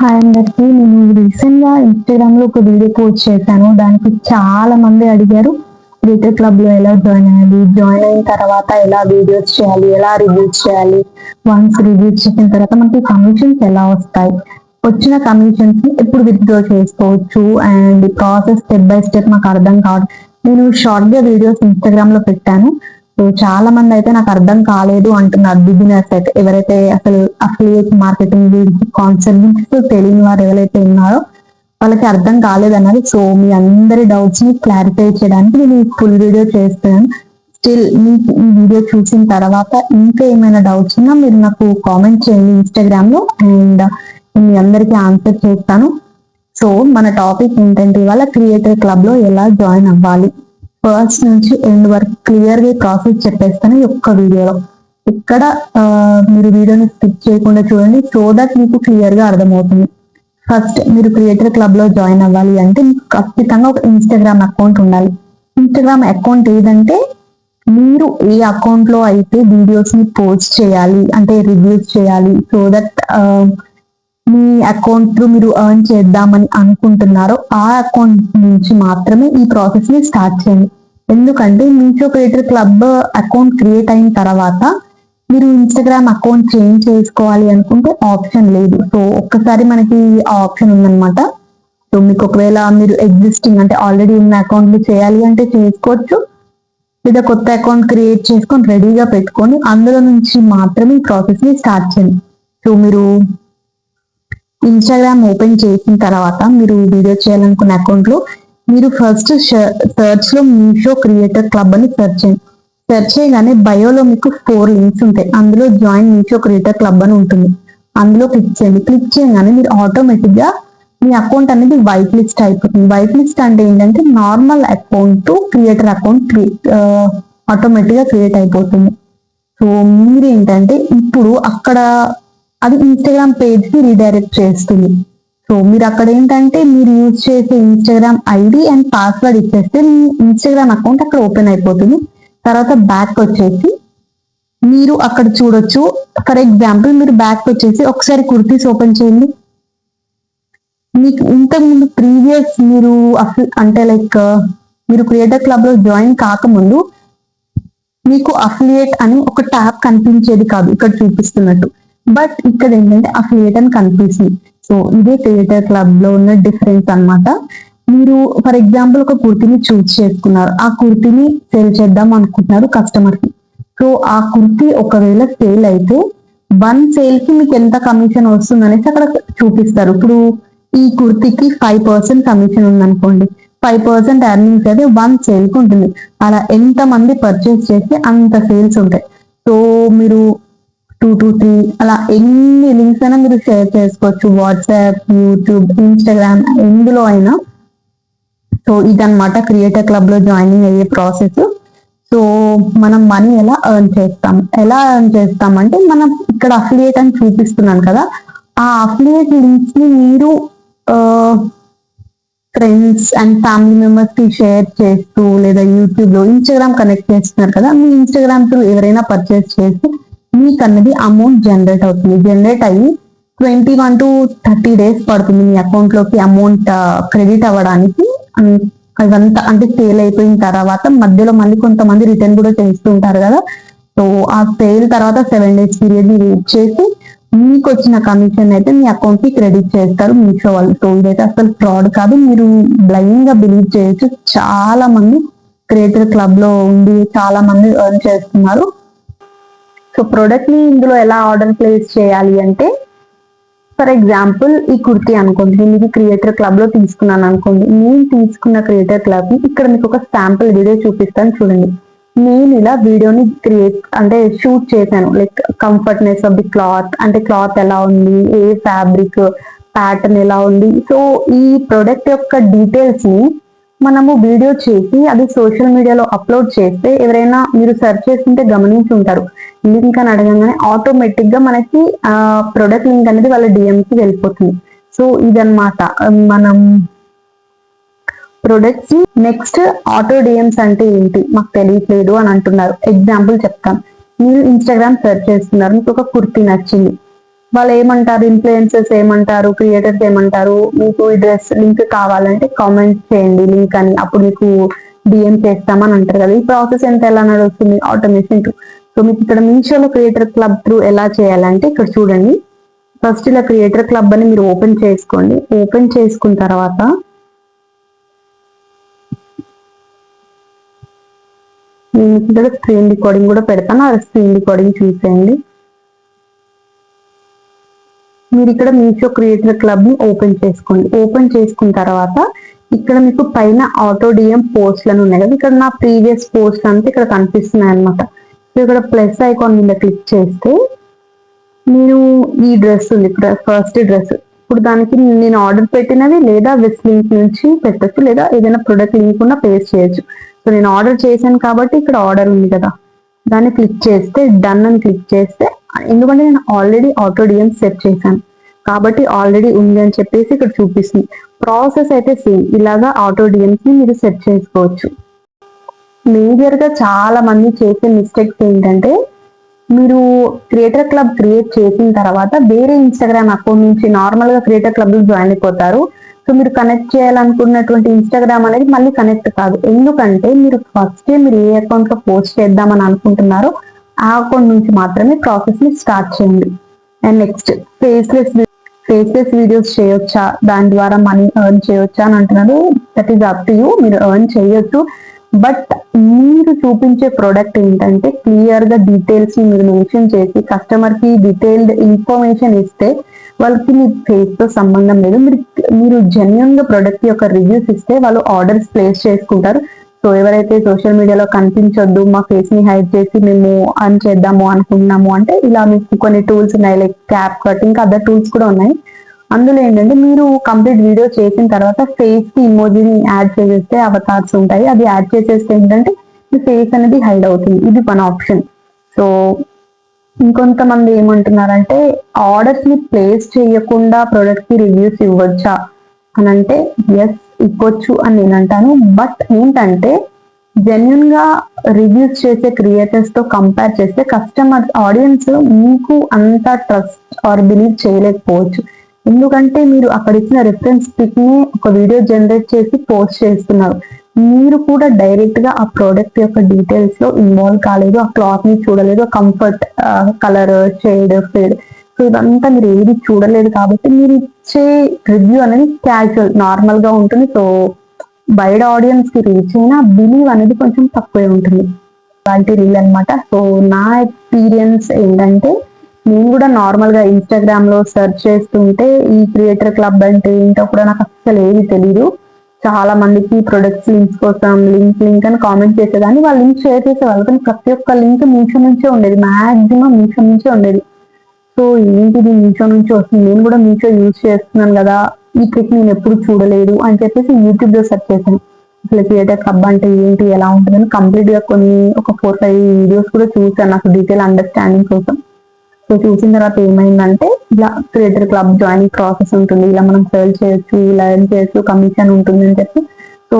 Hi అందరికి. నేను recent గా ఇన్స్టాగ్రామ్ లో ఒక వీడియో పోస్ట్ చేశాను. దానికి చాలా మంది అడిగారు క్రియేటర్ క్లబ్ లో ఎలా జాయిన్ అయ్యాలి, జాయిన్ అయిన తర్వాత ఎలా వీడియోస్ చేయాలి, ఎలా రివ్యూస్ చేయాలి, వన్స్ రివ్యూస్ చేసిన తర్వాత మనకి కమిషన్స్ ఎలా వస్తాయి, వచ్చిన కమిషన్స్ ని ఎప్పుడు విత్డ్రా చేసుకోవచ్చు and process step by step మాకు అర్థం కావడం. నేను షార్ట్ గా వీడియోస్ ఇన్స్టాగ్రామ్ లో పెట్టాను. సో చాలా మంది అయితే నాకు అర్థం కాలేదు అంటున్నారు. బిగినర్స్ అయితే ఎవరైతే అసలు అఫిలియేట్ మార్కెటింగ్ గురించి కాన్సెప్ట్స్ తెలియని వారు ఎవరైతే ఉన్నారో వాళ్ళకి అర్థం కాలేదన్నది. సో మీ అందరి డౌట్స్ ని క్లారిఫై చేయడానికి నేను ఫుల్ వీడియో చేస్తున్నాను. స్టిల్ మీకు ఈ వీడియో చూసిన తర్వాత ఇంకా ఏమైనా డౌట్స్ ఉన్నా మీరు నాకు కామెంట్ చేయండి ఇన్స్టాగ్రామ్ లో, అండ్ మీ అందరికీ ఆన్సర్ చేస్తాను. సో మన టాపిక్ ఏంటంటే ఇవాళ క్రియేటర్ క్లబ్ లో ఎలా జాయిన్ అవ్వాలి. ఫస్ట్ నుంచి ఎండ్ వరకు క్లియర్ గా ప్రాసెస్ చెప్పేస్తాను ఈ ఒక్క వీడియోలో. ఇక్కడ మీరు వీడియోని స్కిప్ చేయకుండా చూడండి, సో దట్ మీకు క్లియర్ గా అర్థమవుతుంది. ఫస్ట్ మీరు క్రియేటర్ క్లబ్ లో జాయిన్ అవ్వాలి అంటే మీకు ఖచ్చితంగా ఒక ఇన్స్టాగ్రామ్ అకౌంట్ ఉండాలి. ఇన్స్టాగ్రామ్ అకౌంట్ ఏదంటే మీరు ఏ అకౌంట్ లో అయితే వీడియోస్ ని పోస్ట్ చేయాలి అంటే రివ్యూస్ చేయాలి, so that me account through మీరు ఎర్న్ చేద్దామని అనుకుంటున్నారో ఆ అకౌంట్ నుంచి మాత్రమే ఈ ప్రాసెస్ ని స్టార్ట్ చేయండి. ఎందుకంటే Meesho creator club account create అయిన తర్వాత మీరు ఇన్స్టాగ్రామ్ అకౌంట్ చేంజ్ చేసుకోవాలి అనుకుంటే ఆప్షన్ లేదు. సో ఒక్కసారి మనకి ఆ ఆప్షన్ ఉందన్నమాట. సో మీకు ఒకవేళ మీరు ఎగ్జిస్టింగ్ అంటే ఆల్రెడీ ఉన్న అకౌంట్లు చేయాలి అంటే చేసుకోవచ్చు, లేదా కొత్త అకౌంట్ క్రియేట్ చేసుకొని రెడీగా పెట్టుకొని అందులో నుంచి మాత్రమే ఈ ప్రాసెస్ ని స్టార్ట్ చేయండి. సో మీరు ఇన్స్టాగ్రామ్ ఓపెన్ చేసిన తర్వాత మీరు వీడియో చేయాలనుకున్న అకౌంట్ లో మీరు ఫస్ట్ సర్చ్ లో మీషో క్రియేటర్ క్లబ్ అని సెర్చ్ చేయండి. సెర్చ్ చేయగానే బయోలో మీకు 4 లింక్స్ ఉంటాయి. అందులో జాయిన్ మీషో క్రియేటర్ క్లబ్ అని ఉంటుంది. అందులో క్లిక్ చేయండి. క్లిక్ చేయగానే మీరు ఆటోమేటిక్ గా మీ అకౌంట్ అనేది వైట్ లిస్ట్ అయిపోతుంది. వైట్ లిస్ట్ అంటే ఏంటంటే normal account creator account automatic గా క్రియేట్ అయిపోతుంది. సో మీరేంటంటే ఇప్పుడు అక్కడ అది ఇన్స్టాగ్రామ్ పేజ్ కి రీడైరెక్ట్ చేస్తుంది. సో మీరు అక్కడ ఏంటంటే మీరు యూజ్ చేసే ఇన్స్టాగ్రామ్ ఐడి అండ్ పాస్వర్డ్ ఇచ్చేస్తే మీ ఇన్స్టాగ్రామ్ అకౌంట్ అక్కడ ఓపెన్ అయిపోతుంది. తర్వాత బ్యాక్ వచ్చేసి మీరు అక్కడ చూడొచ్చు. ఫర్ ఎగ్జాంపుల్ మీరు బ్యాక్ వచ్చేసి ఒకసారి కుర్తీస్ ఓపెన్ చేయండి. మీకు ఇంతకుముందు ప్రీవియస్ మీరు అంటే లైక్ మీరు క్రియేటర్ క్లబ్ లో జాయిన్ కాకముందు మీకు అఫిలియేట్ అని ఒక ట్యాబ్ కనిపించేది కాదు ఇక్కడ చూపిస్తున్నట్టు. బట్ ఇక్కడ ఏంటంటే అఫిలియేట్ అని కనిపిస్తుంది. సో ఇదే క్రియేటర్ క్లబ్ లో ఉన్న డిఫరెన్స్ అన్నమాట. మీరు ఫర్ ఎగ్జాంపుల్ ఒక కుర్తీని చూస్ చేసుకున్నారు, ఆ కుర్తీని సేల్ చేద్దాం అనుకుంటున్నారు కస్టమర్ కి. సో ఆ కుర్తీ ఒకవేళ సేల్ అయితే 1 సేల్ కి మీకు ఎంత కమిషన్ వస్తుంది అనేసి అక్కడ చూపిస్తారు. ఇప్పుడు ఈ కుర్తీకి 5% కమిషన్ ఉందనుకోండి, 5% ఎర్నింగ్స్ అయితే 1 సేల్ కి ఉంటుంది. అలా ఎంత మంది పర్చేస్ చేస్తే అంత సేల్స్ ఉంటాయి. సో మీరు 2 to 3 అలా ఎన్ని లింక్స్ అయినా మీరు షేర్ చేసుకోవచ్చు, వాట్సాప్, యూట్యూబ్, ఇన్స్టాగ్రామ్, ఎందులో అయినా. సో ఇదన్నమాట క్రియేటర్ క్లబ్ లో జాయినింగ్ అయ్యే ప్రాసెస్. సో మనం మనీ ఎలా ఎర్న్ చేస్తాం అంటే మనం ఇక్కడ అఫిలియేట్ అని చూపిస్తున్నాను కదా, ఆ అఫిలియేట్ లింక్స్ ని మీరు ఫ్రెండ్స్ అండ్ ఫ్యామిలీ మెంబర్స్ కి షేర్ చేస్తూ, లేదా యూట్యూబ్ లో ఇన్స్టాగ్రామ్ కనెక్ట్ చేస్తున్నారు కదా, మీ ఇన్స్టాగ్రామ్ త్రూ ఎవరైనా పర్చేస్ చేస్తే మీకు అన్నది అమౌంట్ జనరేట్ అవుతుంది. జనరేట్ అయ్యి 21 to 30 days పడుతుంది మీ అకౌంట్ లోకి అమౌంట్ క్రెడిట్ అవ్వడానికి. అదంతా అంటే సేల్ అయిపోయిన తర్వాత మధ్యలో మళ్ళీ కొంతమంది రిటర్న్ కూడా చేస్తుంటారు కదా. సో ఆ సేల్ తర్వాత 7 days పీరియడ్ ని వెయిట్ చేసి మీకు వచ్చిన కమిషన్ అయితే మీ అకౌంట్ కి క్రెడిట్ చేస్తారు మీషో వాళ్ళు. సో ఇదైతే అసలు ఫ్రాడ్ కాదు, మీరు బ్లైండ్ గా బిలీవ్ చేయొచ్చు. చాలా మంది క్రియేటర్ క్లబ్ లో ఉండి చాలా మంది ఎర్న్ చేస్తున్నారు. సో ప్రొడక్ట్ ని ఇందులో ఎలా ఆర్డర్ ప్లేస్ చేయాలి అంటే, ఫర్ ఎగ్జాంపుల్ ఈ కుర్తీ అనుకోండి, నేను ఇది క్రియేటర్ క్లబ్ లో తీసుకున్నాను అనుకోండి. నేను తీసుకున్న క్రియేటర్ క్లబ్ ని ఇక్కడ మీకు ఒక శాంపుల్ వీడియో చూపిస్తాను చూడండి. నేను ఇలా వీడియోని అంటే షూట్ చేశాను. Like comfortness of the cloth, అంటే క్లాత్ ఎలా ఉంది, ఏ ఫ్యాబ్రిక్ ప్యాటర్న్ ఎలా ఉంది. సో ఈ ప్రొడక్ట్ యొక్క డీటెయిల్స్ ని మనము వీడియో చేసి అది సోషల్ మీడియాలో అప్లోడ్ చేస్తే ఎవరైనా మీరు సెర్చ్ చేస్తుంటే గమనించి ఉంటారు, లింక్ అని అడగగానే ఆటోమేటిక్ గా మనకి ప్రొడక్ట్ లింక్ అనేది వాళ్ళ డిఎం కి వెళ్ళిపోతుంది. సో ఇదన్నమాట మనం ప్రొడక్ట్స్. నెక్స్ట్ ఆటో డిఎంస్ అంటే ఏంటి మాకు తెలియట్లేదు అని అంటున్నారు. ఎగ్జాంపుల్ చెప్తాను. మీరు ఇన్స్టాగ్రామ్ సెర్చ్ చేస్తున్నారు, మీకు ఒక కుర్తీ నచ్చింది, వాళ్ళు ఏమంటారు, ఇన్ఫ్లుయెన్సర్స్ ఏమంటారు, క్రియేటర్స్ ఏమంటారు, మీకు ఈ డ్రెస్ లింక్ కావాలంటే కామెంట్ చేయండి లింక్ అని, అప్పుడు మీకు డిఎం చేస్తామని అంటారు కదా. ఈ ప్రాసెస్ ఎలా నడుస్తుంది, ఆటోమేషన్. సో మీకు ఇక్కడ మీషోలో క్రియేటర్ క్లబ్ త్రూ ఎలా చేయాలంటే ఇక్కడ చూడండి. ఫస్ట్ ఇలా క్రియేటర్ క్లబ్ అని మీరు ఓపెన్ చేసుకోండి. ఓపెన్ చేసుకున్న తర్వాత నేను ఇక్కడ స్క్రీన్ రికార్డింగ్ కూడా పెడతాను, ఆ స్క్రీన్ రికార్డింగ్ చూసేయండి. మీరు ఇక్కడ మీషో క్రియేటర్ క్లబ్ ని ఓపెన్ చేసుకోండి. ఓపెన్ చేసుకున్న తర్వాత ఇక్కడ మీకు పైన ఆటో డిఎం పోస్ట్లు అని ఉన్నాయి కదా, ఇక్కడ నా ప్రీవియస్ పోస్ట్ అంతా ఇక్కడ కనిపిస్తున్నాయి అనమాట. సో ఇక్కడ ప్లస్ ఐకాన్ మీద క్లిక్ చేస్తే నేను ఈ డ్రెస్ ఉంది, ఫస్ట్ డ్రెస్. ఇప్పుడు దానికి నేను ఆర్డర్ పెట్టినది లేదా విస్ లింక్ నుంచి పెట్టచ్చు, లేదా ఏదైనా ప్రొడక్ట్ లింక్ ఉన్న పేస్ట్ చేయొచ్చు. సో నేను ఆర్డర్ చేశాను కాబట్టి ఇక్కడ ఆర్డర్ ఉంది కదా, దాన్ని క్లిక్ చేస్తే డన్ అని క్లిక్ చేస్తే, ఎందుకంటే నేను ఆల్రెడీ ఆటో డిఎం సెట్ చేశాను కాబట్టి ఆల్రెడీ ఉంది అని చెప్పేసి ఇక్కడ చూపిస్తుంది. ప్రాసెస్ అయితే సేమ్, ఇలాగా ఆటో డిఎంస్ ని మీరు సెట్ చేసుకోవచ్చు. మేజర్ గా చాలా మంది చేసే మిస్టేక్స్ ఏంటంటే, మీరు క్రియేటర్ క్లబ్ క్రియేట్ చేసిన తర్వాత వేరే ఇన్స్టాగ్రామ్ అకౌంట్ నుంచి నార్మల్ గా క్రియేటర్ క్లబ్ లో జాయిన్ అయిపోతారు. సో మీరు కనెక్ట్ చేయాలనుకున్నటువంటి ఇన్స్టాగ్రామ్ అనేది మళ్ళీ కనెక్ట్ కాదు. ఎందుకంటే మీరు ఫస్ట్ మీరు ఏ అకౌంట్ లో పోస్ట్ చేద్దామని అనుకుంటున్నారో ఆ అకౌంట్ నుంచి మాత్రమే ప్రాసెస్ ని స్టార్ట్ చేయండి. అండ్ నెక్స్ట్ ఫేస్లెస్ వీడియోస్ చేయొచ్చా, దాని ద్వారా మనీ ఎర్న్ చేయొచ్చా అని అంటున్నారు. That is up to you, మీరు ఎర్న్ చేయొచ్చు. బట్ మీరు చూపించే ప్రోడక్ట్ ఏంటంటే క్లియర్ గా డీటెయిల్స్ ని మీరు మెన్షన్ చేసి కస్టమర్ కి డీటెయిల్డ్ ఇన్ఫర్మేషన్ ఇస్తే వాళ్ళకి మీ ఫేస్ తో సంబంధం లేదు. మీరు జెన్యున్ గా ప్రొడక్ట్ యొక్క రివ్యూస్ ఇస్తే వాళ్ళు ఆర్డర్స్ ప్లేస్ చేసుకుంటారు. సో ఎవరైతే సోషల్ మీడియాలో కనిపించొద్దు, మా ఫేస్ ని హైడ్ చేసి మేము అర్న్ చేద్దాము అనుకుంటున్నాము అంటే ఇలా మీకు కొన్ని టూల్స్ ఉన్నాయి, లైక్ క్యాప్ కట్, ఇంకా అదర్ టూల్స్ కూడా ఉన్నాయి. అందులో ఏంటంటే మీరు కంప్లీట్ వీడియో చేసిన తర్వాత ఫేస్ కి ఇమోజీని యాడ్ చేసేస్తే అవతార్స్ ఉంటాయి, అది యాడ్ చేసేస్తే ఏంటంటే మీ ఫేస్ అనేది హైడ్ అవుతుంది. ఇది వన్ ఆప్షన్. సో ఇంకొంతమంది ఏమంటున్నారంటే ఆర్డర్స్ ని ప్లేస్ చేయకుండా ప్రొడక్ట్ కి రివ్యూస్ ఇవ్వచ్చా అని అంటే, ఎస్ ఇవ్వచ్చు అని నేను అంటాను. బట్ ఏంటంటే జెన్యున్ గా రివ్యూస్ చేసే క్రియేటర్స్ తో కంపేర్ చేస్తే కస్టమర్ ఆడియన్స్ మీకు అంత ట్రస్ట్ ఆర్ బిలీవ్ చేయలేకపోవచ్చు. ఎందుకంటే మీరు అక్కడ ఇచ్చిన రిఫరెన్స్ పిక్ ని ఒక వీడియో జనరేట్ చేసి పోస్ట్ చేస్తున్నారు. మీరు కూడా డైరెక్ట్ గా ఆ ప్రోడక్ట్ యొక్క డీటెయిల్స్ లో ఇన్వాల్వ్ కాలేదు, ఆ క్లాత్ ని చూడలేదు, comfort, colour, shade, fade, so ఇదంతా మీరు ఏది చూడలేదు కాబట్టి మీరు ఇచ్చే రివ్యూ అనేది క్యాజువల్, నార్మల్ గా ఉంటుంది. సో బయట ఆడియన్స్ కి రీచ్ అయినా బిలీవ్ అనేది కొంచెం తక్కువే ఉంటుంది. క్వాలిటీ రీల్ అనమాట. సో నా ఎక్స్పీరియన్స్ ఏంటంటే నేను కూడా నార్మల్ గా ఇన్స్టాగ్రామ్ లో సెర్చ్ చేస్తుంటే ఈ క్రియేటర్ క్లబ్ అంటే ఏంటో కూడా నాకు అసలు ఏది తెలీదు. చాలా మందికి ప్రొడక్ట్స్ లింక్స్ కోసం లింక్ అని కామెంట్ చేసేదాన్ని, వాళ్ళు లింక్ షేర్ చేసేవాళ్ళు, కానీ ప్రతి ఒక్క లింక్ మీషో నుంచే ఉండేది, మాక్సిమం మీషో నుంచే ఉండేది. సో ఏంటిది మీషో నుంచి వస్తుంది, నేను కూడా మీషో యూజ్ చేస్తున్నాను కదా, ఈ ట్రిక్ నేను ఎప్పుడు చూడలేదు అని చెప్పేసి యూట్యూబ్ లో సెర్చ్ చేశాను. అసలు క్రియేటర్ క్లబ్ అంటే ఏంటి, ఎలా ఉంటుందని కంప్లీట్ గా ఒక 4-5 వీడియోస్ కూడా చూసాను నాకు డీటెయిల్ అండర్స్టాండింగ్ కోసం. సో చూసిన తర్వాత ఏమైందంటే ఇలా క్రియేటర్ క్లబ్ జాయినింగ్ ప్రాసెస్ ఉంటుంది, ఇలా మనం సేల్ చేయొచ్చు, ఇలా ఎర్న్ చేయొచ్చు, కమిషన్ ఉంటుంది అని చెప్పి, సో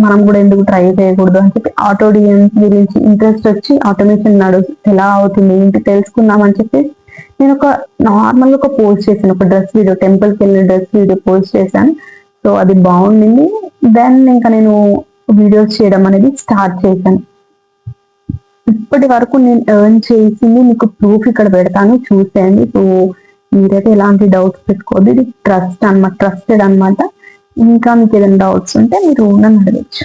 మనం కూడా ఎందుకు ట్రై చేయకూడదు అని చెప్పి ఆటో డిఎం గురించి ఇంట్రెస్ట్ వచ్చి ఆటోమేషన్ ఎలా అవుతుంది ఏంటి తెలుసుకుందాం అని చెప్పి నేను నార్మల్ గా ఒక పోస్ట్ చేశాను, ఒక డ్రెస్ వీడియో, టెంపుల్ కి వెళ్ళిన డ్రెస్ వీడియో పోస్ట్ చేశాను. సో అది బాగుండింది. దెన్ ఇంకా నేను వీడియోస్ చేయడం అనేది స్టార్ట్ చేశాను. ఇప్పటి వరకు నేను ఎర్న్ చేసింది మీకు ప్రూఫ్ ఇక్కడ పెడతాను, చూసేయండి. సో మీరైతే ఎలాంటి డౌట్స్ పెట్టుకోవద్దు, ఇది ట్రస్టెడ్ అనమాట. ఇంకా మీకు ఏదైనా డౌట్స్ ఉంటే మీరు నన్ను అడగచ్చు.